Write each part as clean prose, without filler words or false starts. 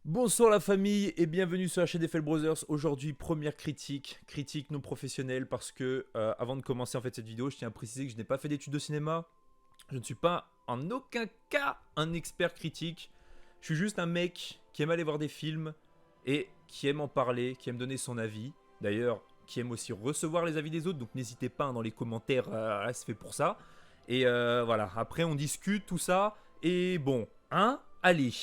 Bonsoir la famille et bienvenue sur la chaîne FL Brothers. Aujourd'hui, première critique non professionnelle parce que avant de commencer en fait cette vidéo, je tiens à préciser que je n'ai pas fait d'études de cinéma. Je ne suis pas en aucun cas un expert critique. Je suis juste un mec qui aime aller voir des films et qui aime en parler, qui aime donner son avis. D'ailleurs, qui aime aussi recevoir les avis des autres. Donc n'hésitez pas dans les commentaires, là c'est fait pour ça. Et voilà, après on discute tout ça. Et bon, allez.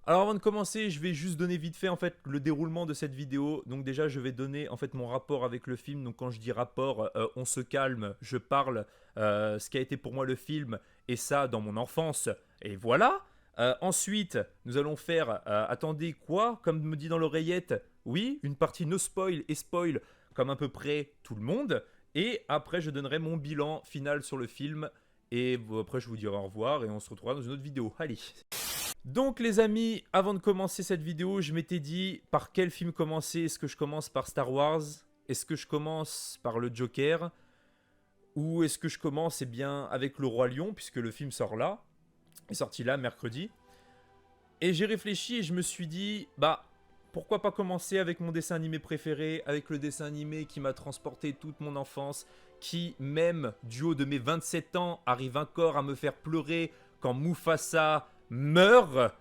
Alors avant de commencer, je vais juste donner vite fait en fait le déroulement de cette vidéo. Donc déjà, je vais donner en fait mon rapport avec le film. Donc quand je dis rapport, on se calme, je parle ce qui a été pour moi le film et ça dans mon enfance. Et voilà. Ensuite, nous allons faire attendez quoi, comme me dit dans l'oreillette. Oui, une partie no spoil et spoil comme à peu près tout le monde. Et après, je donnerai mon bilan final sur le film. Et après, je vous dirai au revoir et on se retrouvera dans une autre vidéo. Allez. Donc les amis, avant de commencer cette vidéo, je m'étais dit par quel film commencer. Est-ce que je commence par Star Wars? Est-ce que je commence par le Joker? Ou est-ce que je commence bien avec Le Roi Lion, puisque le film sort là, est sorti là mercredi. Et j'ai réfléchi et je me suis dit, bah pourquoi pas commencer avec mon dessin animé préféré, avec le dessin animé qui m'a transporté toute mon enfance, qui même du haut de mes 27 ans arrive encore à me faire pleurer quand Mufasa meurt.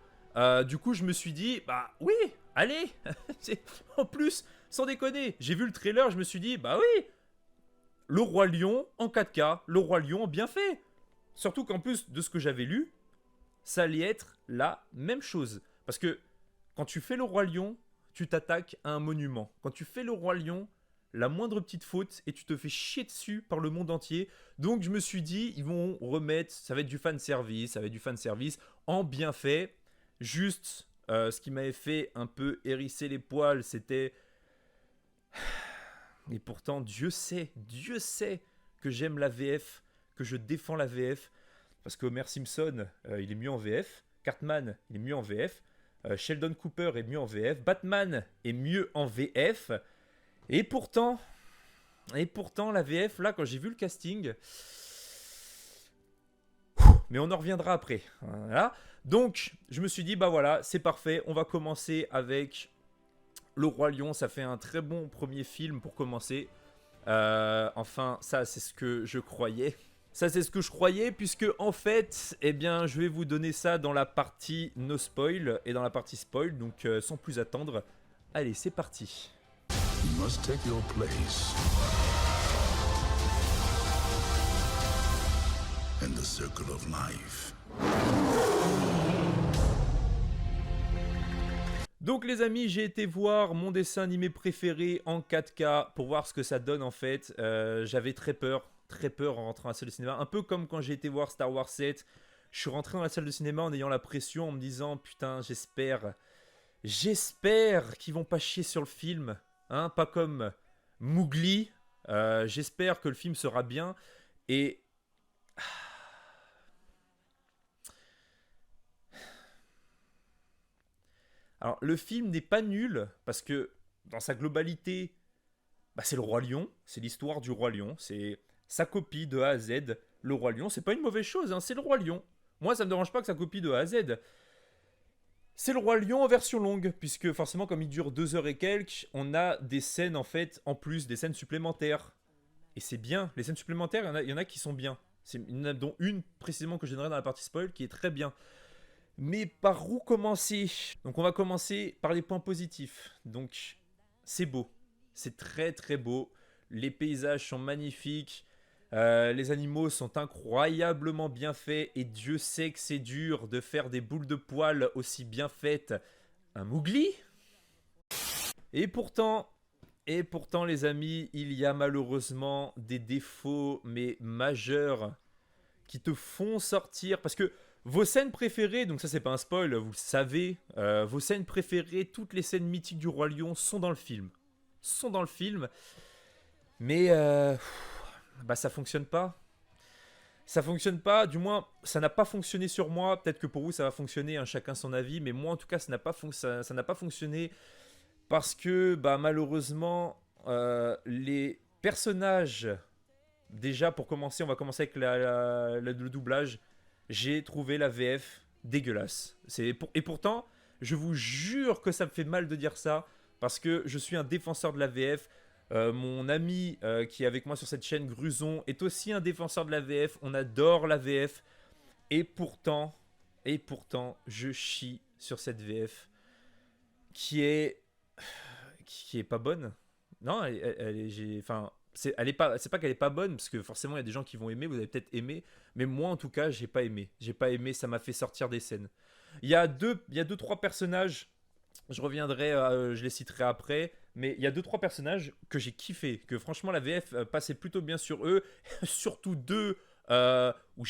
Du coup, je me suis dit, bah oui, allez. En plus, sans déconner, j'ai vu le trailer, je me suis dit, bah oui, le Roi Lion en 4K, le Roi Lion bien fait. Surtout qu'en plus de ce que j'avais lu, ça allait être la même chose. Parce que quand tu fais le Roi Lion, tu t'attaques à un monument. Quand tu fais le Roi Lion, la moindre petite faute et tu te fais chier dessus par le monde entier. Donc je me suis dit, ils vont remettre, ça va être du fan service, ça va être du fan service en bien fait. Juste, ce qui m'avait fait un peu hérisser les poils, c'était... Et pourtant, Dieu sait que j'aime la VF, que je défends la VF. Parce que Homer Simpson, il est mieux en VF. Cartman, il est mieux en VF. Sheldon Cooper est mieux en VF. Batman est mieux en VF. Et pourtant, la VF, là, quand j'ai vu le casting... Mais on en reviendra après. Voilà. Donc, je me suis dit, bah voilà, c'est parfait. On va commencer avec Le Roi Lion. Ça fait un très bon premier film pour commencer. Enfin, ça, c'est ce que je croyais. Ça, c'est ce que je croyais, puisque en fait, eh bien, je vais vous donner ça dans la partie no spoil et dans la partie spoil. Donc, sans plus attendre, allez, c'est parti. You must take your place in the circle of life. Donc les amis, j'ai été voir mon dessin animé préféré en 4K pour voir ce que ça donne en fait. J'avais très peur en rentrant à la salle de cinéma. Un peu comme quand j'ai été voir Star Wars 7. Je suis rentré dans la salle de cinéma en ayant la pression, en me disant putain, j'espère qu'ils vont pas chier sur le film. Hein, pas comme Mowgli. J'espère que le film sera bien. Et... Alors, le film n'est pas nul, parce que dans sa globalité, bah, c'est le Roi Lion, c'est l'histoire du Roi Lion, c'est sa copie de A à Z. Le Roi Lion, c'est pas une mauvaise chose, hein, c'est le Roi Lion. Moi, ça me dérange pas que sa copie de A à Z. C'est le Roi Lion en version longue, puisque forcément, comme il dure 2 heures et quelques, on a des scènes en fait, en plus, des scènes supplémentaires. Et c'est bien, les scènes supplémentaires, il y en a qui sont bien. Il y en a dont une précisément que je donnerai dans la partie spoil qui est très bien. Mais par où commencer? Donc on va commencer par les points positifs. Donc c'est beau, c'est très très beau. Les paysages sont magnifiques, les animaux sont incroyablement bien faits et Dieu sait que c'est dur de faire des boules de poils aussi bien faites. Un Mowgli. Et pourtant les amis, il y a malheureusement des défauts mais majeurs qui te font sortir parce que vos scènes préférées, donc ça c'est pas un spoil, vous le savez, vos scènes préférées, toutes les scènes mythiques du Roi Lion sont dans le film. Mais bah ça fonctionne pas. Ça fonctionne pas, du moins ça n'a pas fonctionné sur moi. Peut-être que pour vous ça va fonctionner, hein, chacun son avis, mais moi en tout cas ça n'a pas fonctionné parce que bah malheureusement les personnages, déjà pour commencer, on va commencer avec le doublage. J'ai trouvé la VF dégueulasse. Et pourtant, Je vous jure que ça me fait mal de dire ça, parce que je suis un défenseur de la VF. Mon ami qui est avec moi sur cette chaîne, Gruson, est aussi un défenseur de la VF. On adore la VF. Et pourtant, je chie sur cette VF qui est pas bonne. Non, c'est pas qu'elle est pas bonne, parce que forcément il y a des gens qui vont aimer, vous avez peut-être aimé, mais moi en tout cas j'ai pas aimé. J'ai pas aimé, ça m'a fait sortir des scènes. Il y a deux trois personnages, je reviendrai, je les citerai après, mais il y a deux trois personnages que j'ai kiffé, que franchement la VF passait plutôt bien sur eux, surtout deux où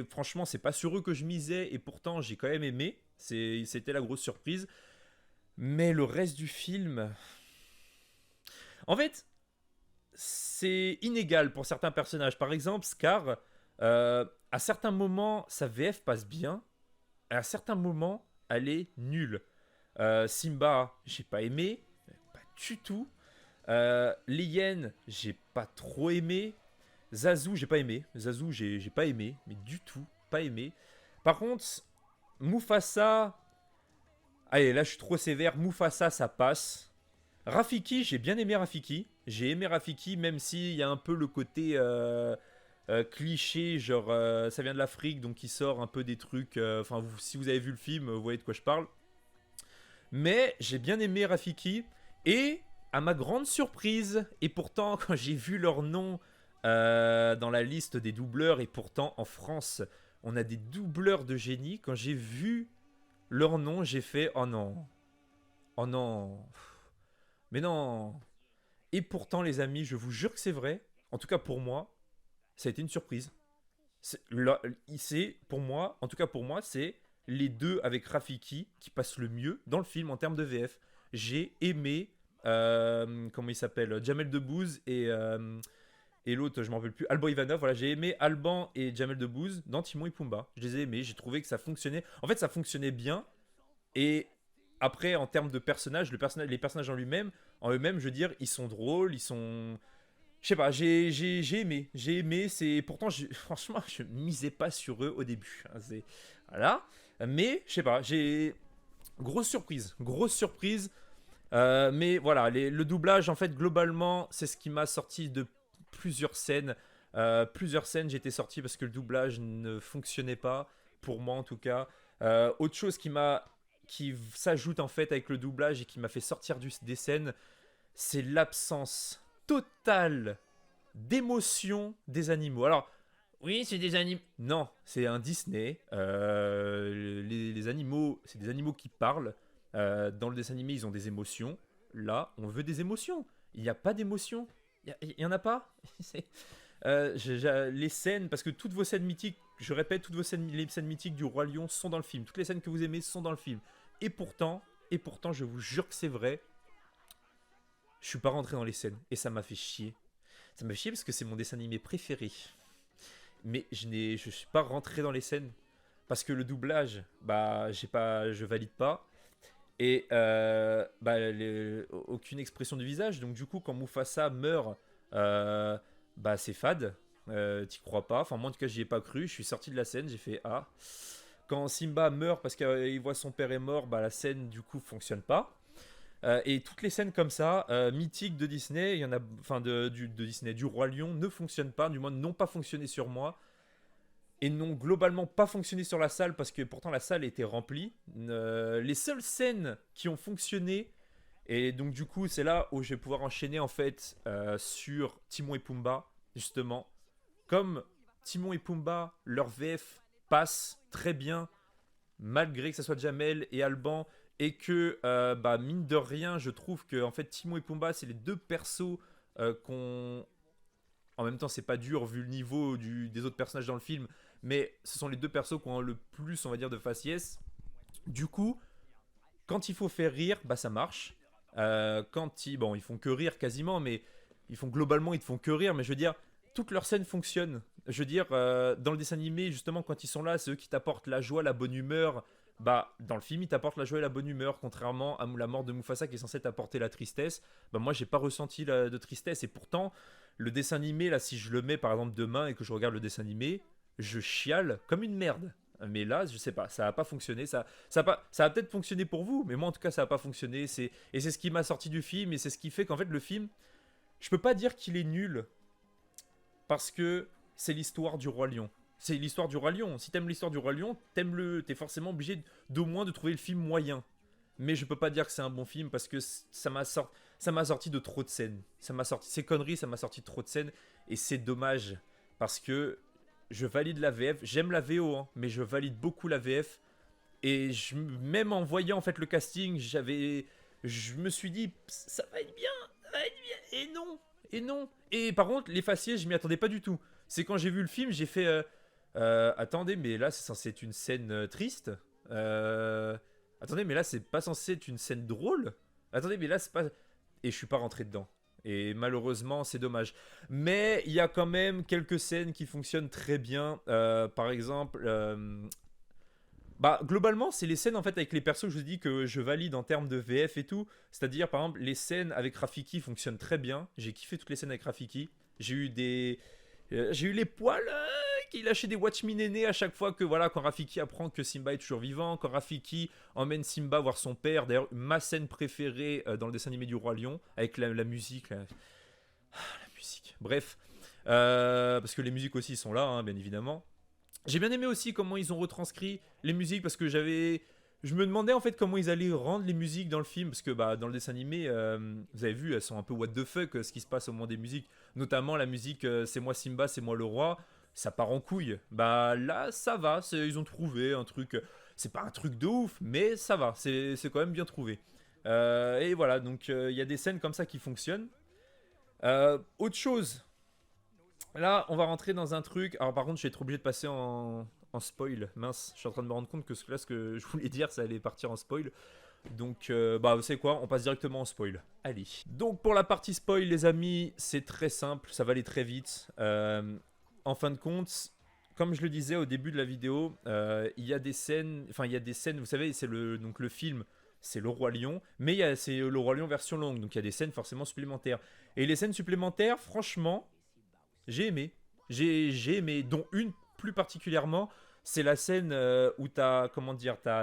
franchement c'est pas sur eux que je misais et pourtant j'ai quand même aimé. C'était la grosse surprise. Mais le reste du film, en fait, c'est inégal pour certains personnages. Par exemple, Scar, à certains moments, sa VF passe bien, et à certains moments, elle est nulle. Simba, j'ai pas aimé, pas du tout. Lien, j'ai pas trop aimé. Zazu, j'ai pas aimé. Zazu, j'ai pas aimé, mais du tout, pas aimé. Par contre, Mufasa, allez, là je suis trop sévère. Mufasa, ça passe. Rafiki, j'ai bien aimé Rafiki. J'ai aimé Rafiki, même s'il y a un peu le côté cliché, genre ça vient de l'Afrique, donc il sort un peu des trucs. Enfin, si vous avez vu le film, vous voyez de quoi je parle. Mais j'ai bien aimé Rafiki. Et à ma grande surprise, et pourtant, quand j'ai vu leur nom dans la liste des doubleurs, et pourtant en France, on a des doubleurs de génie. Quand j'ai vu leur nom, j'ai fait oh non, oh non, mais non. Et pourtant, les amis, je vous jure que c'est vrai. En tout cas pour moi, ça a été une surprise. Pour moi, en tout cas pour moi, c'est les deux avec Rafiki qui passent le mieux dans le film en termes de VF. J'ai aimé, comment il s'appelle, Jamel Debbouze et l'autre, je m'en rappelle plus, Alban Ivanov. Voilà, j'ai aimé Alban et Jamel Debbouze dans Timon et Pumba. Je les ai aimés, j'ai trouvé que ça fonctionnait. En fait, ça fonctionnait bien. Et après, en termes de personnages, les personnages en eux-mêmes, je veux dire, ils sont drôles, ils sont. Je sais pas, j'ai aimé. J'ai aimé, c'est. Pourtant, franchement, je misais pas sur eux au début. Hein, voilà. Mais, je sais pas, j'ai. Grosse surprise. Grosse surprise. Mais voilà, le doublage, en fait, globalement, c'est ce qui m'a sorti de plusieurs scènes. Plusieurs scènes, j'étais sorti parce que le doublage ne fonctionnait pas. Pour moi, en tout cas. Autre chose qui s'ajoute en fait avec le doublage et qui m'a fait sortir des scènes, c'est l'absence totale d'émotion des animaux. Alors, oui, c'est des animaux. Non, c'est un Disney. Les animaux, c'est des animaux qui parlent. Dans le dessin animé, ils ont des émotions. Là, on veut des émotions. Il n'y a pas d'émotions. Il y en a pas. Les scènes, parce que toutes vos scènes mythiques, je répète, les scènes mythiques du Roi Lion sont dans le film. Toutes les scènes que vous aimez sont dans le film. Et pourtant, je vous jure que c'est vrai, je suis pas rentré dans les scènes. Et ça m'a fait chier. Ça m'a fait chier parce que c'est mon dessin animé préféré. Mais je suis pas rentré dans les scènes. Parce que le doublage, bah, je valide pas. Et aucune expression du visage. Donc du coup, quand Mufasa meurt, bah c'est fade. T'y crois pas. Enfin, moi en tout cas, j'y ai pas cru. Je suis sorti de la scène, j'ai fait ah. Quand Simba meurt parce qu'il voit son père est mort, bah la scène du coup fonctionne pas. Et toutes les scènes comme ça, mythiques de Disney, il y en a, enfin de Disney, du Roi Lion, ne fonctionnent pas, du moins n'ont pas fonctionné sur moi. Et n'ont globalement pas fonctionné sur la salle parce que pourtant la salle était remplie. Les seules scènes qui ont fonctionné, et donc du coup c'est là où je vais pouvoir enchaîner en fait sur Timon et Pumba, justement. Comme Timon et Pumba, leur VF passe très bien, malgré que ce soit Jamel et Alban, et que bah, mine de rien, je trouve que en fait Timon et Pumba, c'est les deux persos qu'on... En même temps, c'est pas dur vu le niveau des autres personnages dans le film, mais ce sont les deux persos qui ont le plus, on va dire, de faciès. Du coup, quand il faut faire rire, bah ça marche. Bon, ils font que rire quasiment, mais globalement, ils te font que rire. Mais je veux dire, toutes leurs scènes fonctionnent. Je veux dire, dans le dessin animé, justement, quand ils sont là, c'est eux qui t'apportent la joie, la bonne humeur. Bah, dans le film, ils t'apportent la joie et la bonne humeur, contrairement à la mort de Mufasa qui est censée t'apporter la tristesse. Bah, moi, j'ai pas ressenti de tristesse. Et pourtant, le dessin animé, là, si je le mets par exemple demain et que je regarde le dessin animé, je chiale comme une merde. Mais là, je sais pas, ça a pas fonctionné. Ça a peut-être fonctionné pour vous, mais moi en tout cas, ça a pas fonctionné. Et c'est ce qui m'a sorti du film, et c'est ce qui fait qu'en fait, le film, je peux pas dire qu'il est nul, parce que c'est l'histoire du Roi Lion. C'est l'histoire du Roi Lion. Si t'aimes l'histoire du Roi Lion, t'es forcément obligé d'au moins de trouver le film moyen. Mais je peux pas dire que c'est un bon film parce que ça m'a sorti de trop de scènes. Ça m'a sorti ces conneries, ça m'a sorti de trop de scènes et c'est dommage parce que je valide la VF, j'aime la VO hein, mais je valide beaucoup la VF et même en voyant en fait le casting, je me suis dit ça va être bien, ça va être bien et non. Et par contre, les faciès, je m'y attendais pas du tout. C'est quand j'ai vu le film, j'ai fait attendez, mais là c'est censé être une scène triste. Euh, Attendez, mais là, c'est pas censé être une scène drôle. Attendez, mais là, c'est pas. Et je suis pas rentré dedans. Et malheureusement, c'est dommage. Mais il y a quand même quelques scènes qui fonctionnent très bien. Par exemple, bah, globalement, c'est les scènes en fait avec les persos que je vous dis que je valide en termes de VF et tout. C'est-à-dire, par exemple, les scènes avec Rafiki fonctionnent très bien. J'ai kiffé toutes les scènes avec Rafiki. J'ai eu les poils qui lâchaient des Watchmen aînés à chaque fois que, voilà, quand Rafiki apprend que Simba est toujours vivant, quand Rafiki emmène Simba voir son père. D'ailleurs, ma scène préférée dans le dessin animé du Roi Lion, avec la musique. La musique. Bref. Parce que les musiques aussi sont là, hein, bien évidemment. J'ai bien aimé aussi comment ils ont retranscrit les musiques parce que je me demandais en fait comment ils allaient rendre les musiques dans le film parce que bah, dans le dessin animé, vous avez vu, elles sont un peu what the fuck ce qui se passe au moment des musiques, notamment la musique c'est moi Simba, c'est moi le roi, ça part en couille. Bah là, ça va, ils ont trouvé un truc, c'est pas un truc de ouf, mais ça va, c'est quand même bien trouvé. Et voilà, donc il y a des scènes comme ça qui fonctionnent. Autre chose, là, on va rentrer dans un truc. Alors, par contre, je vais être obligé de passer en spoil. Mince, je suis en train de me rendre compte que là, ce que je voulais dire, ça allait partir en spoil. Donc, bah, vous savez quoi, on passe directement en spoil. Allez. Donc, pour la partie spoil, les amis, c'est très simple, ça va aller très vite. En fin de compte, comme je le disais au début de la vidéo, il y a des scènes. Enfin, il y a des scènes, vous savez, donc le film. C'est le Roi Lion, mais c'est le Roi Lion version longue, donc il y a des scènes forcément supplémentaires. Et les scènes supplémentaires, franchement, j'ai aimé. J'ai aimé, dont une plus particulièrement, c'est la scène où t'as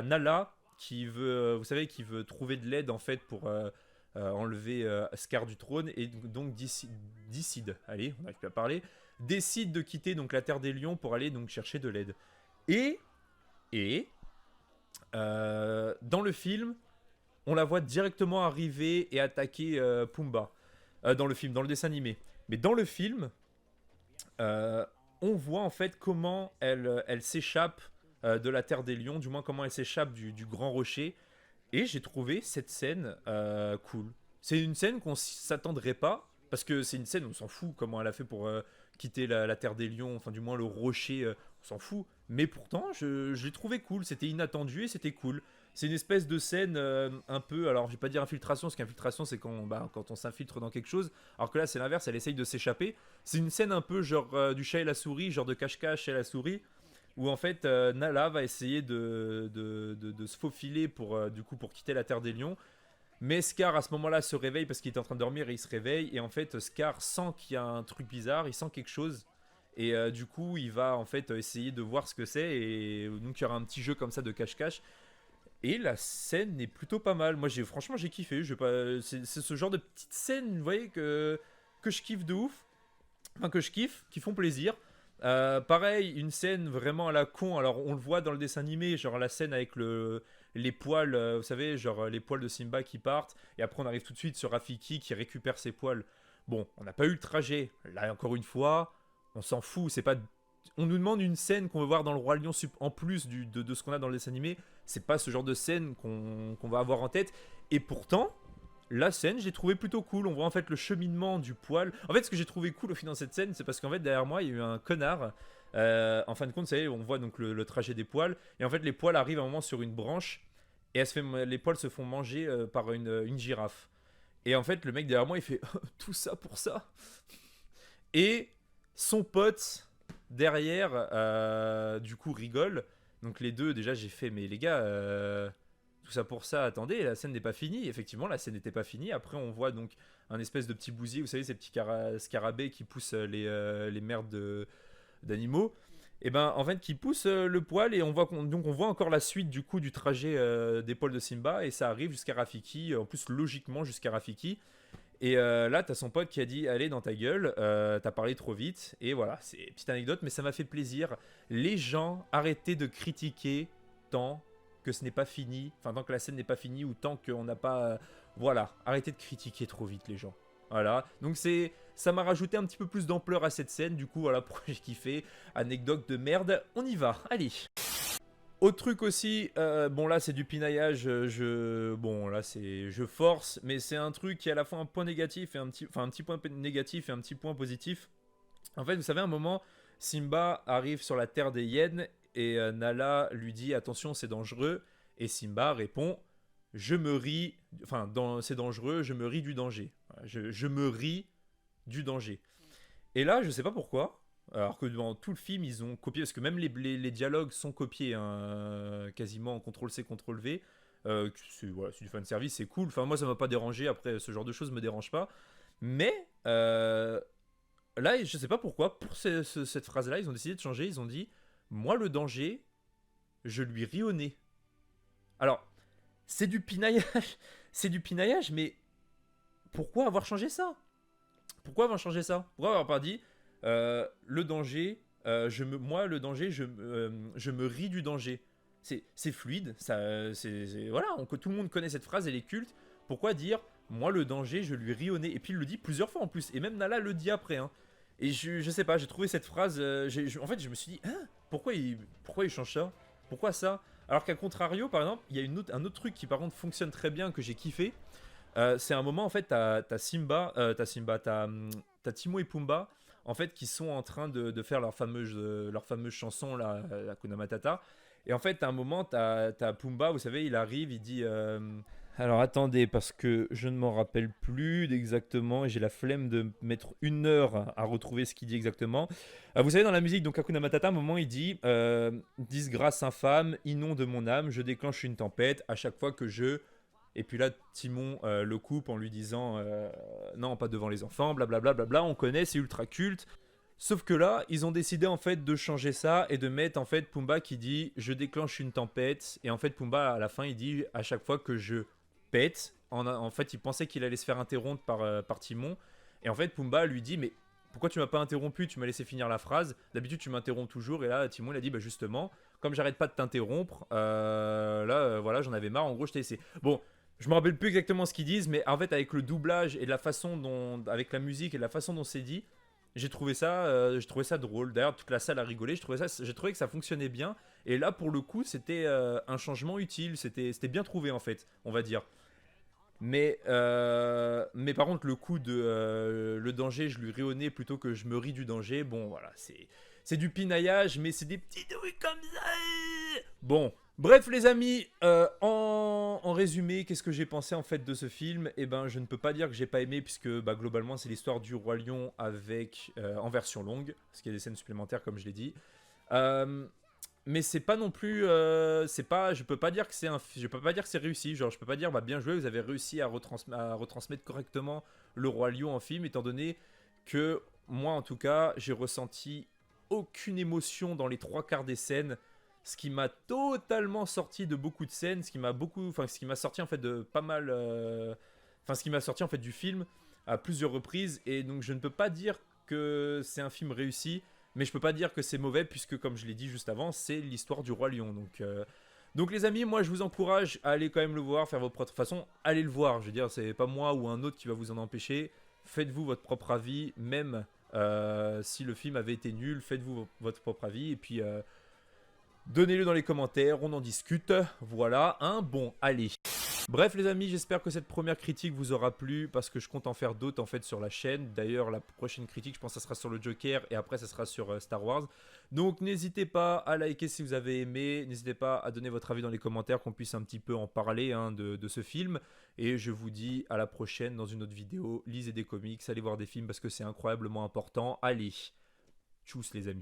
Nala qui veut, vous savez, qui veut trouver de l'aide en fait pour enlever Scar du trône et donc décide, allez, on n'arrive plus à parler, décide de quitter donc la Terre des Lions pour aller donc chercher de l'aide. Et dans le film, on la voit directement arriver et attaquer Pumba dans le film, dans le dessin animé. Mais dans le film, on voit en fait comment elle s'échappe de la Terre des Lions, du moins comment elle s'échappe du Grand Rocher. Et j'ai trouvé cette scène cool. C'est une scène qu'on s'attendrait pas, parce que c'est une scène, on s'en fout comment elle a fait pour quitter la Terre des Lions, enfin du moins le rocher, on s'en fout. Mais pourtant, je l'ai trouvé cool, c'était inattendu et c'était cool. C'est une espèce de scène un peu, alors je vais pas dire infiltration, parce qu'infiltration c'est quand on s'infiltre dans quelque chose, alors que là c'est l'inverse, elle essaye de s'échapper. C'est une scène un peu genre du chat et la souris, genre de cache-cache et la souris, où en fait Nala va essayer de se faufiler du coup, pour quitter la Terre des Lions. Mais Scar à ce moment-là se réveille parce qu'il est en train de dormir et il se réveille. Et en fait Scar sent qu'il y a un truc bizarre, il sent quelque chose. Et du coup il va en fait essayer de voir ce que c'est. Et donc il y aura un petit jeu comme ça de cache-cache. Et la scène est plutôt pas mal. Moi, franchement, j'ai kiffé. C'est ce genre de petites scènes, vous voyez, que je kiffe de ouf. Enfin, que je kiffe, qui font plaisir. Pareil, une scène vraiment à la con. Alors, on le voit dans le dessin animé, genre la scène avec les poils, vous savez, genre les poils de Simba qui partent. Et après, on arrive tout de suite sur Rafiki qui récupère ses poils. Bon, on n'a pas eu le trajet. Là, encore une fois, on s'en fout. C'est pas. On nous demande une scène qu'on veut voir dans le Roi Lion en plus de ce qu'on a dans le dessin animé. C'est pas ce genre de scène qu'on va avoir en tête. Et pourtant, la scène, j'ai trouvé plutôt cool. On voit en fait le cheminement du poil. En fait, ce que j'ai trouvé cool au final dans cette scène, c'est parce qu'en fait, derrière moi, il y a eu un connard. En fin de compte, vous savez, on voit donc le trajet des poils. Et en fait, les poils arrivent à un moment sur une branche. Et les poils se font manger par une girafe. Et en fait, le mec derrière moi, il fait tout ça pour ça. Et son pote derrière, du coup, rigole. Donc les deux, déjà, j'ai fait, mais les gars, tout ça pour ça, attendez, la scène n'est pas finie. Effectivement, la scène n'était pas finie. Après, on voit donc un espèce de petit bousier, vous savez, ces petits scarabées qui poussent les merdes d'animaux. Et ben en fait qui pousse le poil et donc on voit encore la suite du coup du trajet d'épaule de Simba et ça arrive jusqu'à Rafiki, en plus logiquement jusqu'à Rafiki. Et là, t'as son pote qui a dit allez dans ta gueule, t'as parlé trop vite. Et voilà, c'est une petite anecdote, mais ça m'a fait plaisir. Les gens, arrêtez de critiquer tant que ce n'est pas fini, enfin tant que la scène n'est pas finie ou tant qu'on n'a pas... voilà, arrêtez de critiquer trop vite les gens. Voilà, donc ça m'a rajouté un petit peu plus d'ampleur à cette scène. Du coup, voilà pourquoi j'ai kiffé. Anecdote de merde, on y va, allez. Autre truc aussi, bon là c'est du pinaillage, bon là c'est je force, mais c'est un truc qui est à la fois un point négatif et un petit point négatif et un petit point positif. En fait, vous savez, à un moment, Simba arrive sur la terre des hyènes et Nala lui dit attention c'est dangereux et Simba répond je me ris, enfin c'est dangereux, je me ris du danger. Je me ris du danger. Et là, je sais pas pourquoi. Alors que dans tout le film, ils ont copié, parce que même les dialogues sont copiés, hein, quasiment en CTRL-C, CTRL-V. Voilà, c'est du fanservice, c'est cool. Enfin, moi, ça m'a pas dérangé. Après, ce genre de choses me dérange pas. Mais là, je sais pas pourquoi, pour cette phrase-là, ils ont décidé de changer. Ils ont dit moi, le danger, je lui ris au nez. Alors, c'est du pinaillage. C'est du pinaillage, mais pourquoi avoir changé ça? Pourquoi avoir changé ça? Pourquoi avoir pas dit le danger, moi, le danger, je me ris du danger. C'est fluide, voilà, tout le monde connaît cette phrase, elle est culte. Pourquoi dire moi, le danger, je lui ris au nez? Et puis il le dit plusieurs fois en plus, et même Nala le dit après. Hein. Et je sais pas, j'ai trouvé cette phrase. En fait, je me suis dit, hein, pourquoi il change ça? Pourquoi ça? Alors qu'à contrario, par exemple, il y a un autre truc qui, par contre, fonctionne très bien, que j'ai kiffé. C'est un moment en fait t'as Timon et Pumba en fait qui sont en train de faire leur fameuse chanson la Hakuna Matata et en fait t'as un moment t'as Pumba, vous savez, il arrive, il dit alors attendez parce que je ne m'en rappelle plus exactement et j'ai la flemme de mettre 1 heure à retrouver ce qu'il dit exactement. Vous savez, dans la musique donc Hakuna Matata, à un moment il dit disgrâce infâme inonde mon âme, je déclenche une tempête à chaque fois que je... Et puis là, Timon le coupe en lui disant non, pas devant les enfants, blablabla, on connaît, c'est ultra culte. Sauf que là, ils ont décidé en fait de changer ça et de mettre en fait Pumba qui dit je déclenche une tempête. Et en fait, Pumba à la fin, il dit à chaque fois que je pète. En fait, il pensait qu'il allait se faire interrompre par Timon. Et en fait, Pumba lui dit mais pourquoi tu m'as pas interrompu? Tu m'as laissé finir la phrase. D'habitude, tu m'interromps toujours. Et là, Timon il a dit bah justement, comme j'arrête pas de t'interrompre, voilà, j'en avais marre. En gros, je t'ai laissé. Bon, je me rappelle plus exactement ce qu'ils disent, mais en fait, avec le doublage et la façon dont, avec la musique et la façon dont c'est dit, j'ai trouvé ça drôle. D'ailleurs, toute la salle a rigolé. J'ai trouvé que ça fonctionnait bien. Et là, pour le coup, c'était un changement utile. C'était bien trouvé en fait, on va dire. Mais par contre, le coup de le danger, je lui ris au nez plutôt que je me ris du danger. Bon, voilà, c'est du pinaillage, mais c'est des petits trucs comme ça. Bon, bref les amis, en résumé, qu'est-ce que j'ai pensé en fait de ce film? Eh ben, je ne peux pas dire que j'ai pas aimé puisque bah, globalement c'est l'histoire du roi lion avec en version longue, parce qu'il y a des scènes supplémentaires comme je l'ai dit. Euh, mais c'est pas non plus, c'est pas, je peux pas dire que je peux pas dire que c'est réussi. Genre, je peux pas dire bah bien joué, vous avez réussi à retransmettre correctement le roi lion en film, étant donné que moi en tout cas j'ai ressenti aucune émotion dans les 3 quarts des scènes, ce qui m'a totalement sorti de beaucoup de scènes, ce qui m'a sorti en fait de pas mal, ce qui m'a sorti en fait du film à plusieurs reprises, et donc je ne peux pas dire que c'est un film réussi, mais je peux pas dire que c'est mauvais puisque comme je l'ai dit juste avant, c'est l'histoire du roi lion. Donc les amis, moi je vous encourage à aller quand même le voir, faire votre propre façon, allez le voir. Je veux dire, c'est pas moi ou un autre qui va vous en empêcher. Faites-vous votre propre avis, même si le film avait été nul, faites-vous votre propre avis et puis donnez-le dans les commentaires, on en discute. Voilà, hein, bon, allez. Bref les amis, j'espère que cette première critique vous aura plu parce que je compte en faire d'autres en fait sur la chaîne. D'ailleurs la prochaine critique je pense que ça sera sur le Joker et après ça sera sur Star Wars. Donc n'hésitez pas à liker si vous avez aimé, n'hésitez pas à donner votre avis dans les commentaires qu'on puisse un petit peu en parler hein, de ce film. Et je vous dis à la prochaine dans une autre vidéo. Lisez des comics, allez voir des films parce que c'est incroyablement important. Allez, tchuss les amis.